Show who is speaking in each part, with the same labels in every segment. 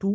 Speaker 1: 2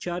Speaker 1: 4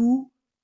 Speaker 1: 2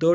Speaker 1: 2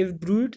Speaker 1: if bruit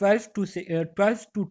Speaker 1: 12 to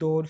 Speaker 1: 2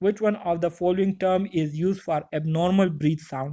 Speaker 1: which one of the following term is used for abnormal breath sound.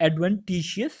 Speaker 1: adventitious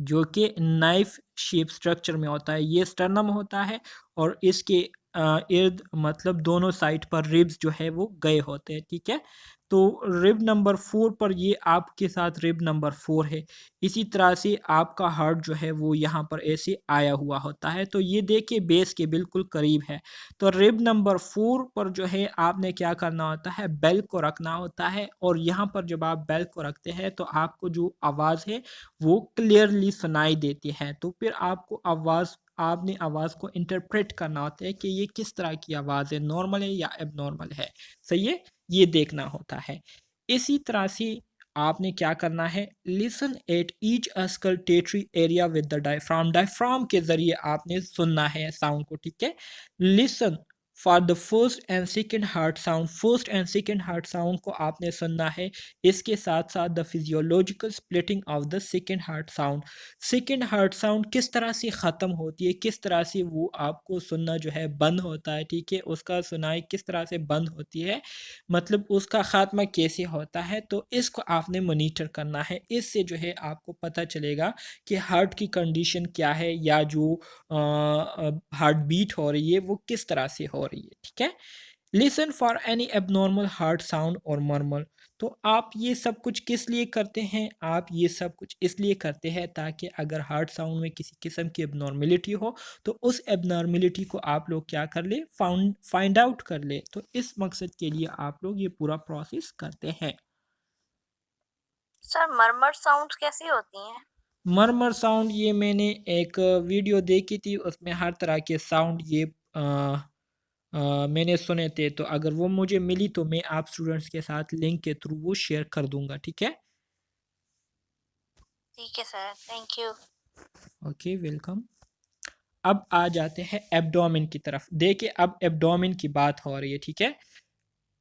Speaker 1: जो कि knife shape structure में होता है। ये sternum होता है और इसके इर्द मतलब दोनों साइड पर रिब्स जो है वो गए होते हैं, ठीक है। तो रिब नंबर 4 पर ये आपके साथ रिब नंबर 4 है। इसी तरह से आपका हार्ट जो है वो यहाँ पर ऐसे आया हुआ होता है। तो ये देखिए बेस के बिल्कुल करीब है। तो रिब नंबर 4 पर जो है आपने क्या करना होता है, बेल को रखना होता है। और यहाँ पर जब आप बेल को रखते हैं तो आपको जो आवाज़ है वो क्लियरली सुनाई देती है। तो फिर आपको आपने आवाज़ को इंटरप्रेट करना होता है कि ये किस तरह की आवाज़ है, नॉर्मल है या एबनॉर्मल है, सही है, ये देखना होता है। इसी तरह से आपने क्या करना है, listen at each auscultatory area with the diaphragm. Diaphragm के जरिए आपने सुनना है साउंड को, ठीक है। Listen for the first and second heart sound. First and second heart sound को आपने सुनना है। इसके साथ साथ the physiological splitting of the second heart sound. Second heart sound किस तरह से ख़त्म होती है, किस तरह से वो आपको सुनना जो है बंद होता है, ठीक है, उसका सुनाई किस तरह से बंद होती है, मतलब उसका ख़ात्मा कैसे होता है। तो इसको आपने मॉनिटर करना है। इससे जो है आपको पता चलेगा कि हार्ट की कंडीशन क्या है या जो हार्ट बीट हो रही है वो किस तरह से हो रही है, ठीक है। Listen for any abnormal heart sound और मर्मल। तो आप ये सब कुछ किस लिए करते हैं, आप ये सब कुछ इसलिए करते हैं ताकि अगर हार्ट साउंड में किसी किस्म की एबनॉर्मेलिटी हो तो उस एबनॉर्मेलिटी को आप लोग क्या कर ले, फाइंड आउट कर ले। तो इस मकसद के लिए आप लोग ये पूरा प्रोसेस करते हैं।
Speaker 2: सर मरमर साउंड कैसी होती हैं?
Speaker 1: मरमर साउंड ये मैंने एक वीडियो देखी थी, उसमें हर तरह के साउंड ये मैंने सुने थे। तो अगर वो मुझे मिली तो मैं आप स्टूडेंट्स के साथ लिंक के थ्रू वो शेयर कर दूंगा, ठीक है।
Speaker 2: ठीक है sir, thank you.
Speaker 1: Okay, welcome. अब आ जाते हैं एब्डोमेन की तरफ। देखिए अब एब्डोमेन की बात हो रही है, ठीक है।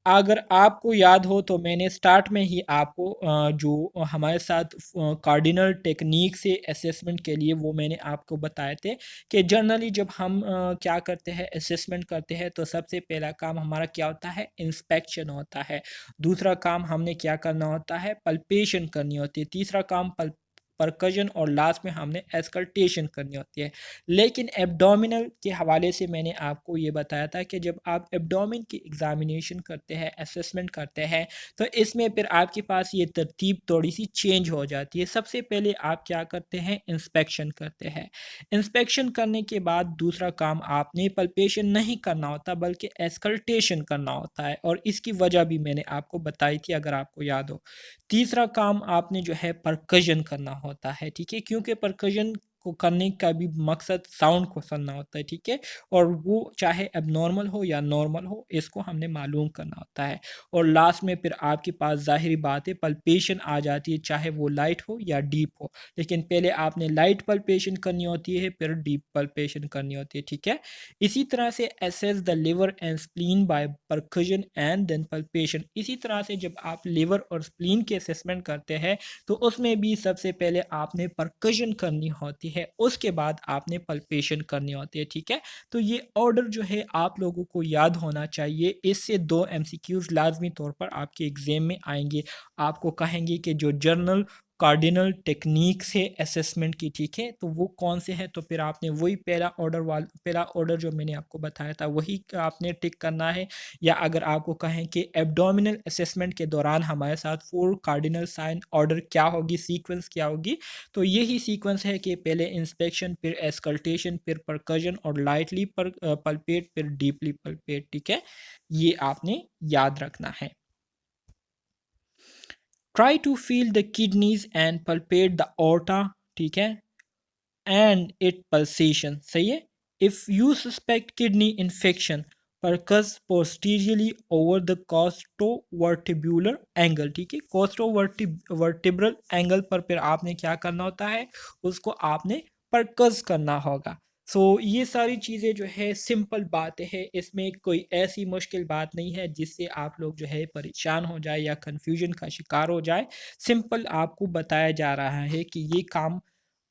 Speaker 1: अगर आपको याद हो तो मैंने स्टार्ट में ही आपको जो हमारे साथ कार्डिनल टेक्निक से असेसमेंट के लिए वो मैंने आपको बताए थे कि जनरली जब हम क्या करते हैं, असेसमेंट करते हैं, तो सबसे पहला काम हमारा क्या होता है, इंस्पेक्शन होता है। दूसरा काम हमने क्या करना होता है, पल्पेशन करनी होती है। तीसरा काम परकजन और लास्ट में हमने एस्कल्टेशन करनी होती है। लेकिन एब्डोमिनल के हवाले से मैंने आपको ये बताया था कि जब आप एब्डोमिन की एग्जामिनेशन करते हैं, असेसमेंट करते हैं, तो इसमें फिर आपके पास ये तरतीब थोड़ी सी चेंज हो जाती है। सबसे पहले आप क्या करते हैं, इंस्पेक्शन करते हैं। इंस्पेक्शन करने के बाद दूसरा काम आपने पल्पेशन नहीं करना होता बल्कि एस्कल्टेशन करना होता है, और इसकी वजह भी मैंने आपको बताई थी अगर आपको याद हो। तीसरा काम आपने जो है परकजन करना होता है, ठीक है, क्योंकि परकजन को करने का भी मकसद साउंड को सुनना होता है, ठीक है, और वो चाहे एबनॉर्मल हो या नॉर्मल हो, इसको हमने मालूम करना होता है। और लास्ट में फिर आपके पास ज़ाहिरी बात है पल्पेशन आ जाती है, चाहे वो लाइट हो या डीप हो। लेकिन पहले आपने लाइट पल्पेशन करनी होती है, फिर डीप पल्पेशन करनी होती है, ठीक है। इसी तरह से assess the liver and spleen by percussion and then palpation. इसी तरह से जब आप लिवर और स्प्लीन के असेसमेंट करते हैं तो उसमें भी सबसे पहले आपने परकजन करनी होती है, उसके बाद आपने पल्पेशन करनी होती है, ठीक है। तो ये ऑर्डर जो है आप लोगों को याद होना चाहिए। इससे 2 एमसीक्यूज लाजमी तौर पर आपके एग्जाम में आएंगे। आपको कहेंगे कि जो जर्नल कार्डिनल टेक्निक से असेसमेंट की, ठीक है, तो वो कौन से हैं, तो फिर आपने वही पहला ऑर्डर जो मैंने आपको बताया था वही आपने टिक करना है। या अगर आपको कहें कि एब्डोमिनल असेसमेंट के दौरान हमारे साथ 4 कार्डिनल साइन ऑर्डर क्या होगी, सीक्वेंस क्या होगी, तो यही सीक्वेंस है कि पहले इंस्पेक्शन, फिर एस्कल्टेशन, फिर परकजन और लाइटली पल्पेट, फिर डीपली पल्पेट, ठीक है, ये आपने याद रखना है। Try to feel the kidneys and palpate the aorta, ठीक है, and its pulsation, सही है। If you suspect kidney infection, percuss posteriorly over the costovertebral angle, ठीक है, costovertebral angle पर फिर आपने क्या करना होता है, उसको आपने परकस करना होगा। ये सारी चीज़ें जो है सिंपल बातें हैं, इसमें कोई ऐसी मुश्किल बात नहीं है जिससे आप लोग जो है परेशान हो जाए या कन्फ्यूजन का शिकार हो जाए। सिंपल आपको बताया जा रहा है कि ये काम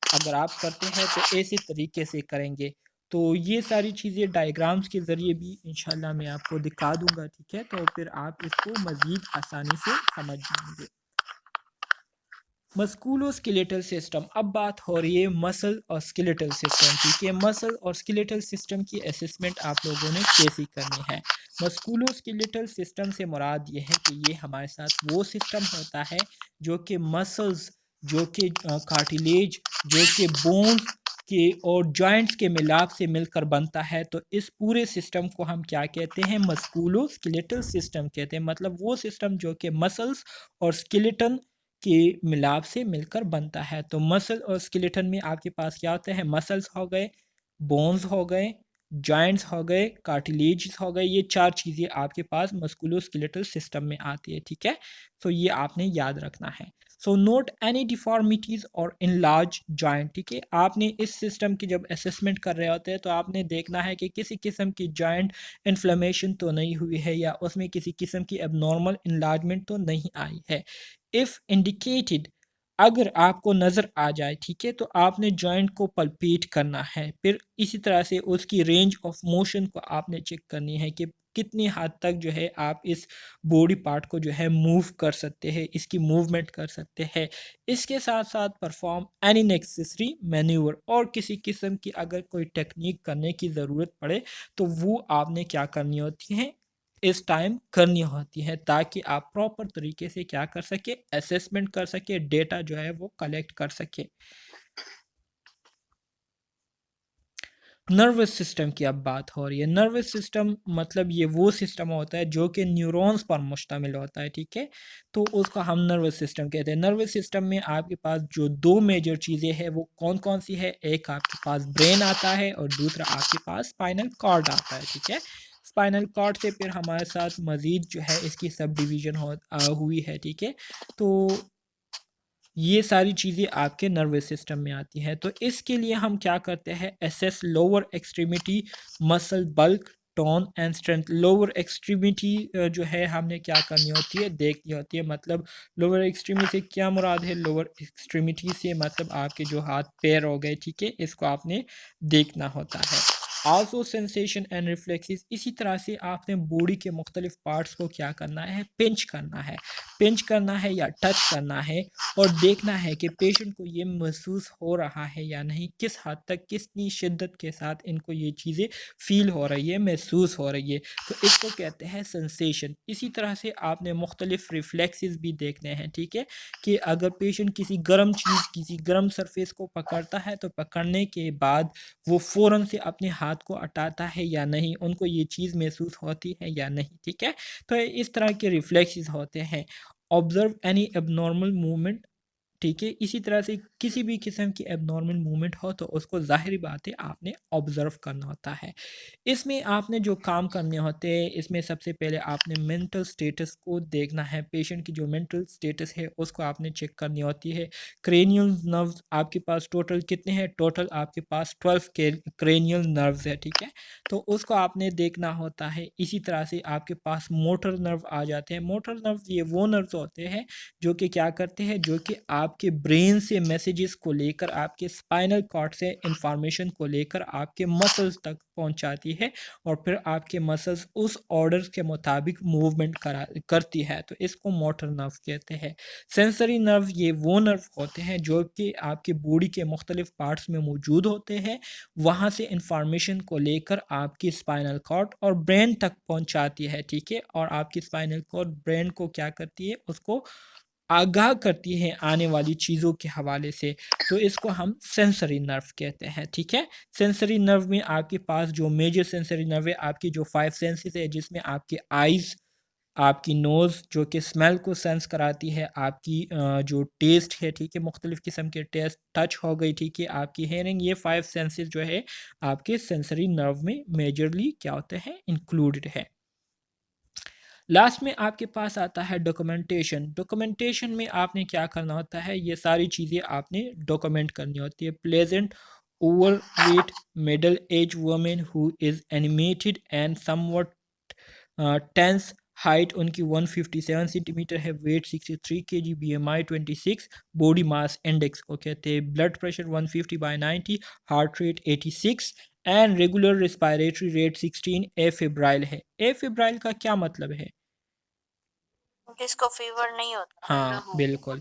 Speaker 1: अगर आप करते हैं तो ऐसे तरीके से करेंगे। तो ये सारी चीज़ें डायग्राम्स के ज़रिए भी इंशाल्लाह मैं आपको दिखा दूंगा, ठीक है, तो फिर आप इसको मज़ीद आसानी से समझ जाएंगे। मस्कुलोस्केलेटल सिस्टम, अब बात हो रही है मसल और स्केलेटल सिस्टम की कि मसल और स्केलेटल सिस्टम की असेसमेंट आप लोगों ने कैसी करनी है। मस्कुलोस्केलेटल सिस्टम से मुराद ये है कि ये हमारे साथ वो सिस्टम होता है जो कि मसल्स, जो कि कार्टिलेज, जो कि बोन्स के और जॉइंट्स के मिलाप से मिलकर बनता है। तो इस पूरे सिस्टम को हम क्या कहते हैं? मस्कुलोस्केलेटल सिस्टम कहते हैं। मतलब वो सिस्टम जो कि मसल्स और स्केलेटन के मिलाप से मिलकर बनता है। तो मसल और स्केलेटन में आपके पास क्या होते हैं? मसल्स हो गए, बोन्स हो गए, जॉइंट्स हो गए, कार्टिलेज हो गए। ये 4 चीज़ें आपके पास मस्कुलोस्केलेटल सिस्टम में आती है, ठीक है? तो ये आपने याद रखना है। सो नोट एनी डिफॉर्मिटीज और इनलार्ज जॉइंट, ठीक है? आपने इस सिस्टम की जब असेसमेंट कर रहे होते हैं तो आपने देखना है कि किसी किस्म की जॉइंट इन्फ्लेमेशन तो नहीं हुई है या उसमें किसी किस्म की एबनॉर्मल इनलार्जमेंट तो नहीं आई है। इफ़ इंडिकेटेड, अगर आपको नज़र आ जाए, ठीक है, तो आपने जॉइंट को पल्पेट करना है। फिर इसी तरह से उसकी रेंज ऑफ मोशन को आपने चेक करनी है कि कितनी हद तक जो है आप इस बॉडी पार्ट को जो है मूव कर सकते हैं, इसकी मूवमेंट कर सकते हैं। इसके साथ साथ परफॉर्म एनी नेसेसरी मैन्यूवर, और किसी किस्म की अगर कोई टेक्निक करने की ज़रूरत पड़े तो वो आपने क्या करनी होती है, इस टाइम करनी होती है, ताकि आप प्रॉपर तरीके से क्या कर सके, असेसमेंट कर सके, डेटा जो है वो कलेक्ट कर सके। नर्वस सिस्टम की अब बात हो रही है। नर्वस सिस्टम मतलब ये वो सिस्टम होता है जो कि न्यूरॉन्स पर मुश्तमिल होता है, ठीक है? तो उसको हम नर्वस सिस्टम कहते हैं। नर्वस सिस्टम में आपके पास जो 2 मेजर चीज़ें हैं वो कौन कौन सी है? एक आपके पास ब्रेन आता है और दूसरा आपके पास स्पाइनल कॉर्ड आता है, ठीक है? स्पाइनल कॉर्ड से फिर हमारे साथ मज़ीद जो है इसकी सब डिवीज़न हुई है, ठीक है? तो ये सारी चीज़ें आपके नर्वस सिस्टम में आती हैं। तो इसके लिए हम क्या करते हैं? Assess lower extremity muscle bulk, tone and strength. Lower extremity जो है हमने क्या करनी होती है? देखनी होती है। मतलब लोअर एक्सट्रीमिटी से क्या मुराद है? लोअर एक्सट्रीमिटी से मतलब आपके जो हाथ पैर हो गए, ठीक है? इसको आपने देखना होता है। आल्सो सेंसेशन एंड रिफ्लेक्सेस, इसी तरह से आपने बॉडी के मुख्तलिफ पार्ट्स को क्या करना है? पिंच करना है। पिंच करना है या टच करना है और देखना है कि पेशेंट को ये महसूस हो रहा है या नहीं, किस हद तक, कितनी शिद्दत के साथ इनको ये चीज़ें फ़ील हो रही है, महसूस हो रही है। तो इसको कहते हैं सेंसेशन। इसी तरह से आपने मुख्तलिफ रिफ्लेक्सेस भी देखने हैं, ठीक है? कि अगर पेशेंट किसी गर्म चीज़, किसी गर्म सरफेस को पकड़ता है तो पकड़ने के बाद वो फ़ौरन से अपने हाथ को हटाता है या नहीं, उनको ये चीज़ महसूस होती है या नहीं, ठीक है? तो इस तरह के रिफ्लेक्सेस होते हैं। ऑब्जर्व एनी एबनॉर्मल मूवमेंट, ठीक है? इसी तरह से किसी भी किस्म की एबनॉर्मल मूवमेंट हो तो उसको ज़ाहिरी बात है आपने ऑब्ज़र्व करना होता है। इसमें आपने जो काम करने होते हैं, इसमें सबसे पहले आपने मेंटल स्टेटस को देखना है। पेशेंट की जो मेंटल स्टेटस है उसको आपने चेक करनी होती है। क्रेनियल नर्व्स आपके पास टोटल कितने हैं? टोटल आपके पास 12 के क्रेनियल नर्व्स है, ठीक है? तो उसको आपने देखना होता है। इसी तरह से आपके पास मोटर नर्व आ जाते हैं। मोटर नर्व ये वो नर्व्स होते हैं जो कि क्या करते हैं, जो कि आपके ब्रेन से मैसेजेस को लेकर, आपके स्पाइनल कॉर्ड से इंफॉर्मेशन को लेकर आपके मसल्स तक पहुंचाती है और फिर आपके मसल्स उस ऑर्डर्स के मुताबिक मूवमेंट करती है। तो इसको मोटर नर्व कहते हैं। सेंसरी नर्व ये वो नर्व होते हैं जो कि आपकी बॉडी के मुख्तलिफ पार्ट्स में मौजूद होते हैं, वहाँ से इंफॉर्मेशन को लेकर आपकी स्पाइनल कॉर्ड और ब्रेन तक पहुंचाती है, ठीक है? और आपकी स्पाइनल कॉर्ड ब्रेन को क्या करती है? उसको आगाह करती है आने वाली चीज़ों के हवाले से। तो इसको हम सेंसरी नर्व कहते हैं, ठीक है? सेंसरी नर्व में आपके पास जो मेजर सेंसरी नर्व है, आपकी जो 5 सेंसेस है, जिसमें आपकी आइज़, आपकी नोज़ जो कि स्मेल को सेंस कराती है, आपकी जो टेस्ट है, ठीक है? मुख्तलिफ़ किस्म के टेस्ट, टच हो गई, ठीक है? आपकी हियरिंग, ये 5 सेंसेस जो है आपके सेंसरी नर्व में मेजरली क्या होते हैं? इंक्लूडेड है। लास्ट में आपके पास आता है डॉक्यूमेंटेशन। डॉक्यूमेंटेशन में आपने क्या करना होता है? ये सारी चीज़ें आपने डॉक्यूमेंट करनी होती है। Pleasant overweight middle age women who is animated and somewhat tense, height उनकी 157 सेंटीमीटर है, weight 63 kg, BMI 26, body mass index को कहते हैं, blood pressure 150/90, heart rate 86 and regular respiratory rate 16, afebrile है। एफेब्राइल का क्या मतलब है?
Speaker 2: जिसको फीवर नहीं होता।
Speaker 1: हाँ बिल्कुल।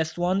Speaker 1: S1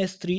Speaker 1: S3